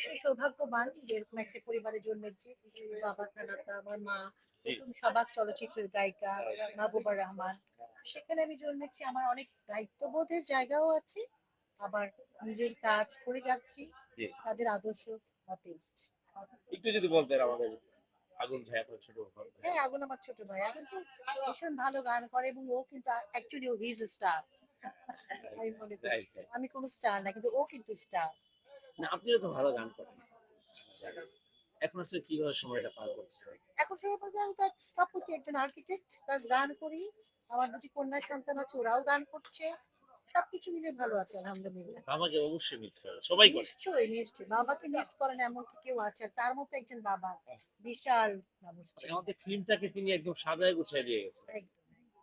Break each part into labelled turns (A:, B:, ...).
A: সে সৌভাগ্যবান যে এরকম একটা পরিবারে জন্মেছি। বাবা কানাডা, আমার মা
B: জি।
A: প্রথম সবাক চলচ্চিত্রের গায়িকা মাহবুবা রহমান। সেখানে আমি জন্মেছি, আমার অনেক দায়িত্ববোধের জায়গাও আছে, আবার নিজের কাজ করে যাচ্ছি
B: জি।
A: তাদের আদর্শ মতে।
B: একটু যদি বলতেন আমাদের আগুন ভাই আপনার ছোট ভাই।
A: হ্যাঁ, আগুন আমার ছোট ভাই, আগুন তো ভীষণ ভালো গান করে এবং ও কিন্তু অ্যাকচুয়ালি ও হিজ স্টার। আমি মনে করি
B: রাইট, রাইট।
A: আমি কোনো স্টার না, কিন্তু ও কিন্তু স্টার।
B: না আপনিও তো ভালো গান করেন। এখন আসলে কিভাবে সময়টা পার করছেন?
A: এখন সবাই বলবে আমি তো স্থপতি, একজন আর্কিটেক্ট, প্লাস গান করি। আমার দুটি কন্যা সন্তান আছে, ওরাও গান করছে। সবকিছু মিলে ভালো আছে আলহামদুলিল্লাহ।
B: আমাকে অবশ্যই মিস করে। সবাই করে।
A: নিশ্চয়ই নিশ্চয়ই, বাবাকে মিস করেন এমন কি কেউ আছে? আর তার মতো একজন বাবা, বিশাল মানুষ
B: মানে
A: ছিলেন।
B: আমাদের ফিল্মটাকে তিনি একদম সাজায় গুছায় দিয়ে গেছেন।
A: একদম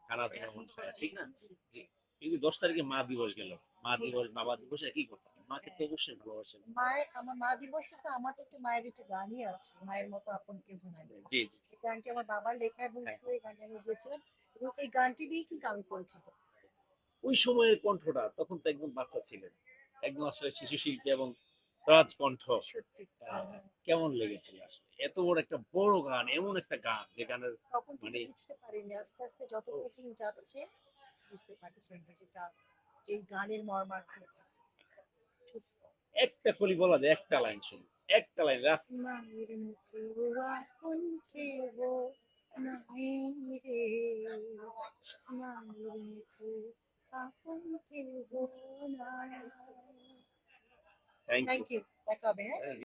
B: খারাপ এমন ঠিক না?
A: জি
B: জি।
A: জি
B: এই যে 10 তারিখে মা দিবস গেল। মা
A: জি।
B: দিবস, বাবা দিবস একই কথা। মাকে তো
A: হ্যাঁ,
B: অবশ্যই ভালোবাসেন।
A: আমার মা দিবসে তো আমার তো একটু মায়ের একটু গানই আছে, মায়ের মতো আপন কেহ নাই।
B: জি, জি।
A: এই গানটি আমার বাবার লেখা এবং
B: হ্যাঁ।
A: সুরে গানটি আমি গিয়েছিলাম, এবং এই গানটি দিয়েই কিন্তু আমি পরিচিত।
B: ওই সময়ের কণ্ঠটা তখন তো একদম বাচ্চা ছিলেন। একদম আসলে শিশু শিল্পী এবং রাজকণ্ঠ।
A: সত্যি।
B: কেমন লেগেছিল আসলে? এত বড় একটা বড় গান, এমন একটা গান যে গানের
A: তখন কিন্তু
B: মানে
A: বুঝতে পারিনি, আস্তে আস্তে যতটা
B: উফ,
A: দিন যাচ্ছে বুঝতে পারছেন যেটা এই গানের মর্মার্থ কি। সত্যি।
B: একটা কলি বলা যায় একটা লাইন শুনি। একটা লাইন
A: মায়ের মতো আপন কেহ নাই রে, মায়ের মতো আপন কেহ নাই।
B: Thank you.
A: থ্যাংক ইউ, দেখা হবে, হ্যাঁ।